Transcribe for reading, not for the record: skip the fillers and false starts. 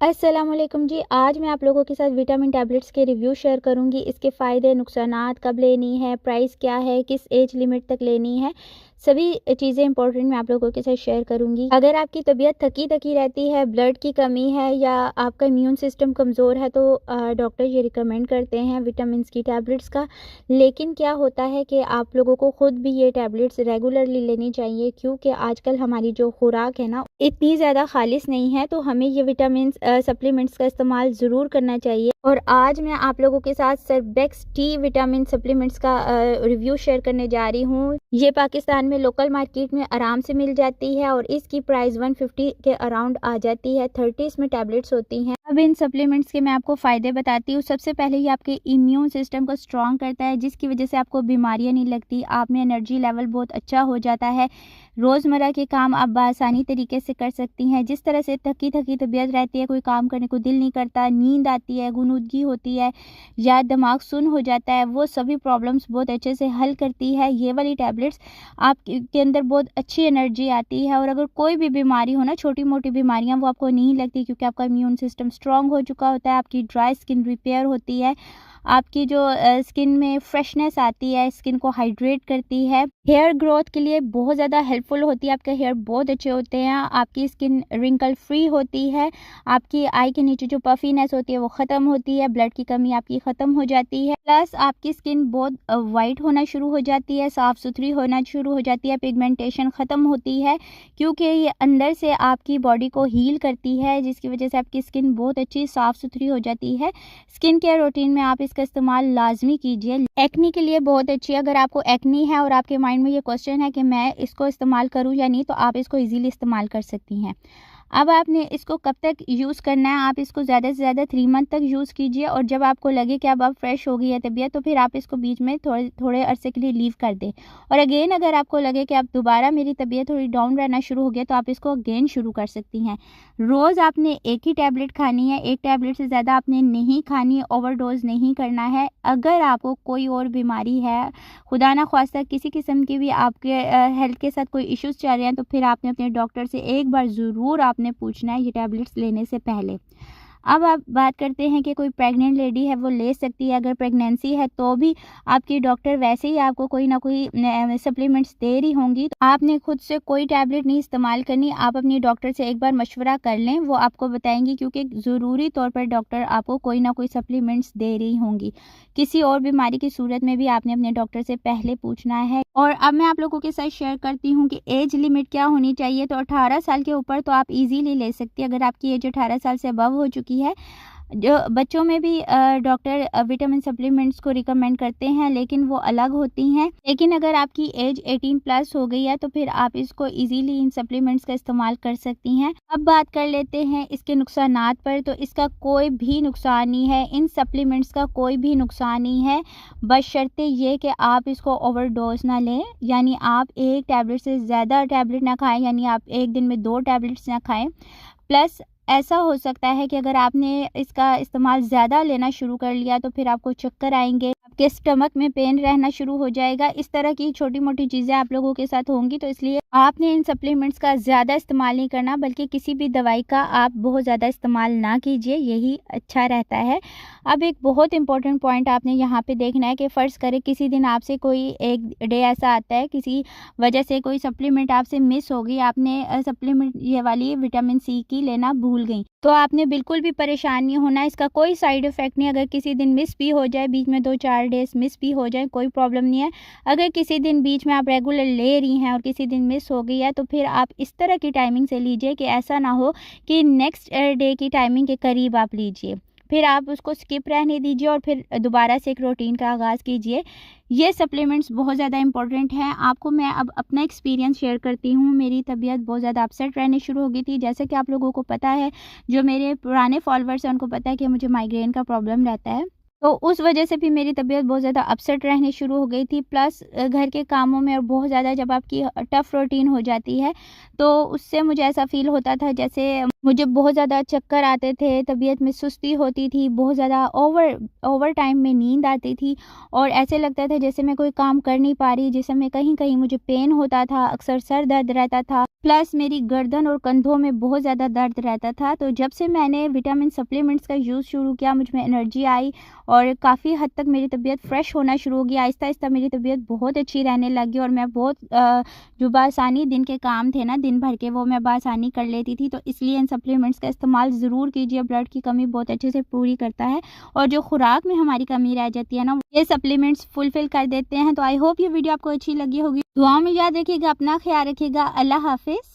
अस्सलामुअलैकुम जी। आज मैं आप लोगों के साथ विटामिन टैबलेट्स के रिव्यू शेयर करूंगी। इसके फ़ायदे, नुकसानात, कब लेनी है, प्राइस क्या है, किस एज लिमिट तक लेनी है, सभी चीज़ें इंपॉर्टेंट मैं आप लोगों के साथ शेयर करूंगी। अगर आपकी तबीयत थकी थकी रहती है, ब्लड की कमी है या आपका इम्यून सिस्टम कमज़ोर है तो डॉक्टर ये रिकमेंड करते हैं विटामिन की टैबलेट्स का। लेकिन क्या होता है कि आप लोगों को ख़ुद भी ये टैबलेट्स रेगुलरली लेनी चाहिए, क्योंकि आजकल हमारी जो खुराक है ना इतनी ज़्यादा खालिश नहीं है, तो हमें ये विटामिन सप्लीमेंट्स का इस्तेमाल ज़रूर करना चाहिए। और आज मैं आप लोगों के साथ सर्बेक्स टी विटामिन सप्लीमेंट्स का रिव्यू शेयर करने जा रही हूँ। ये पाकिस्तान में लोकल मार्केट में आराम से मिल जाती है और इसकी प्राइस 150 के अराउंड आ जाती है। 30 इसमें टैबलेट्स होती हैं। अब इन सप्लीमेंट्स के मैं आपको फ़ायदे बताती हूँ। सबसे पहले ये आपके इम्यून सिस्टम को स्ट्रॉन्ग करता है, जिसकी वजह से आपको बीमारियाँ नहीं लगती। आप में एनर्जी लेवल बहुत अच्छा हो जाता है। रोज़मर्रा के काम आप बआसानी तरीके से कर सकती हैं। जिस तरह से थकी थकी तबीयत रहती है, कोई काम करने को दिल नहीं करता, नींद आती है, गुनूदगी होती है या दिमाग सुन्न हो जाता है, वो सभी प्रॉब्लम्स बहुत अच्छे से हल करती है ये वाली टैबलेट्स। आपके अंदर बहुत अच्छी एनर्जी आती है और अगर कोई भी बीमारी हो ना, छोटी मोटी बीमारियां, वो आपको नहीं लगती, क्योंकि आपका इम्यून सिस्टम स्ट्रांग हो चुका होता है। आपकी ड्राई स्किन रिपेयर होती है, आपकी जो स्किन में फ्रेशनेस आती है, स्किन को हाइड्रेट करती है। हेयर ग्रोथ के लिए बहुत ज़्यादा हेल्पफुल होती है। आपके हेयर बहुत अच्छे होते हैं, आपकी स्किन रिंकल फ्री होती है, आपकी आई के नीचे जो पफीनेस होती है वो ख़त्म होती है, ब्लड की कमी आपकी ख़त्म हो जाती है। प्लस आपकी स्किन बहुत वाइट होना शुरू हो जाती है, साफ़ सुथरी होना शुरू हो जाती है, पिगमेंटेशन ख़त्म होती है, क्योंकि ये अंदर से आपकी बॉडी को हील करती है, जिसकी वजह से आपकी स्किन बहुत अच्छी साफ़ सुथरी हो जाती है। स्किन केयर रूटीन में आप इसका इस्तेमाल लाजमी कीजिए। एक्नी के लिए बहुत अच्छी है। अगर आपको एक्नी है और आपके माइंड में ये क्वेश्चन है कि मैं इसको इस्तेमाल करूं या नहीं, तो आप इसको इजीली इस्तेमाल कर सकती हैं। अब आपने इसको कब तक यूज़ करना है, आप इसको ज़्यादा से ज़्यादा 3 मंथ तक यूज़ कीजिए और जब आपको लगे कि अब आप फ्रेश हो गई है तबीयत, तो फिर आप इसको बीच में थोड़े अरसे के लिए लीव कर दें। और अगेन अगर आपको लगे कि अब दोबारा मेरी तबीयत थोड़ी डाउन रहना शुरू हो गया, तो आप इसको अगेन शुरू कर सकती हैं। रोज़ आपने एक ही टैबलेट खानी है, एक टैबलेट से ज़्यादा आपने नहीं खानी, ओवरडोज नहीं करना है। अगर आपको कोई और बीमारी है, खुदा ना ख्वास्ता किसी किस्म की भी आपके हेल्थ के साथ कोई इश्यूज़ चल रहे हैं, तो फिर आपने अपने डॉक्टर से एक बार ज़रूर आपने पूछना है ये टैबलेट्स लेने से पहले। अब आप बात करते हैं कि कोई प्रेग्नेंट लेडी है वो ले सकती है। अगर प्रेगनेंसी है तो भी आपकी डॉक्टर वैसे ही आपको कोई ना कोई सप्लीमेंट्स दे रही होंगी, तो आपने खुद से कोई टैबलेट नहीं इस्तेमाल करनी। आप अपनी डॉक्टर से एक बार मशवरा कर लें, वो आपको बताएंगी, क्योंकि ज़रूरी तौर पर डॉक्टर आपको कोई ना कोई सप्लीमेंट्स दे रही होंगी। किसी और बीमारी की सूरत में भी आपने अपने डॉक्टर से पहले पूछना है। और अब मैं आप लोगों के साथ शेयर करती हूँ कि एज लिमिट क्या होनी चाहिए। तो 18 साल के ऊपर तो आप इजीली ले सकती है, अगर आपकी एज 18 साल से अबव हो चुकी है। जो बच्चों में भी डॉक्टर विटामिन सप्लीमेंट्स को रिकमेंड करते हैं, लेकिन वो अलग होती हैं। लेकिन अगर आपकी एज 18 प्लस हो गई है, तो फिर आप इसको इजीली इन सप्लीमेंट्स का इस्तेमाल कर सकती हैं। अब बात कर लेते हैं इसके नुकसानात पर। तो इसका कोई भी नुकसान नहीं है, इन सप्लीमेंट्स का कोई भी नुकसान नहीं है, बशर्ते ये कि आप इसको ओवरडोज ना लें, यानी आप एक टैबलेट से ज़्यादा टैबलेट ना खाएं, यानी आप एक दिन में 2 टैबलेट्स ना खाएं। प्लस ऐसा हो सकता है कि अगर आपने इसका इस्तेमाल ज़्यादा लेना शुरू कर लिया, तो फिर आपको चक्कर आएंगे, आपके स्टमक में पेन रहना शुरू हो जाएगा। इस तरह की छोटी मोटी चीज़ें आप लोगों के साथ होंगी, तो इसलिए आपने इन सप्लीमेंट्स का ज़्यादा इस्तेमाल नहीं करना, बल्कि किसी भी दवाई का आप बहुत ज़्यादा इस्तेमाल ना कीजिए, यही अच्छा रहता है। अब एक बहुत इंपॉर्टेंट पॉइंट आपने यहाँ पे देखना है कि फ़र्ज़ करें किसी दिन आपसे कोई एक डे ऐसा आता है, किसी वजह से कोई सप्लीमेंट आपसे मिस हो गई, आपने सप्लीमेंट ये वाली विटामिन सी की लेना भूल गई, तो आपने बिल्कुल भी परेशान नहीं होना। इसका कोई साइड इफ़ेक्ट नहीं। अगर किसी दिन मिस भी हो जाए, बीच में 2-4 डेज़ मिस भी हो जाए, कोई प्रॉब्लम नहीं है। अगर किसी दिन बीच में आप रेगुलर ले रही हैं और किसी दिन मिस हो गई है, तो फिर आप इस तरह की टाइमिंग से लीजिए कि ऐसा ना हो कि नेक्स्ट डे की टाइमिंग के करीब आप लीजिए, फिर आप उसको स्किप रहने दीजिए और फिर दोबारा से एक रूटीन का आगाज़ कीजिए। ये सप्लीमेंट्स बहुत ज़्यादा इंपॉर्टेंट हैं। आपको मैं अब अपना एक्सपीरियंस शेयर करती हूँ। मेरी तबीयत बहुत ज़्यादा अपसेट रहने शुरू हो गई थी। जैसे कि आप लोगों को पता है, जो मेरे पुराने फॉलोअर्स हैं उनको पता है कि मुझे माइग्रेन का प्रॉब्लम रहता है। तो उस वजह से भी मेरी तबीयत बहुत ज़्यादा अपसेट रहनी शुरू हो गई थी। प्लस घर के कामों में और बहुत ज़्यादा जब आपकी टफ़ रूटीन हो जाती है, तो उससे मुझे ऐसा फ़ील होता था जैसे मुझे बहुत ज़्यादा चक्कर आते थे, तबीयत में सुस्ती होती थी, बहुत ज़्यादा ओवर टाइम में नींद आती थी और ऐसे लगता था जैसे मैं कोई काम कर नहीं पा रही, जिसमें कहीं-कहीं मुझे पेन होता था, अक्सर सर दर्द रहता था, प्लस मेरी गर्दन और कंधों में बहुत ज़्यादा दर्द रहता था। तो जब से मैंने विटामिन सप्लीमेंट्स का यूज़ शुरू किया, मुझ में एनर्जी आई और काफ़ी हद तक मेरी तबीयत फ्रेश होना शुरू हो गई। आहिस्ता-आहिस्ता मेरी तबीयत बहुत अच्छी रहने लगी और मैं बहुत जो बासानी दिन के काम थे ना दिन भर के, वो मैं बासानी कर लेती थी। तो इसलिए इन सप्लीमेंट्स का इस्तेमाल ज़रूर कीजिए, ब्लड की कमी बहुत अच्छे से पूरी करता है और जो खुराक में हमारी कमी रह जाती है ना, ये सप्लीमेंट्स फुलफ़िल कर देते हैं। तो आई होप ये वीडियो आपको अच्छी लगी होगी। दुआओं में याद रखिएगा, अपना ख़्याल रखिएगा। अल्लाह हाफ़िज़।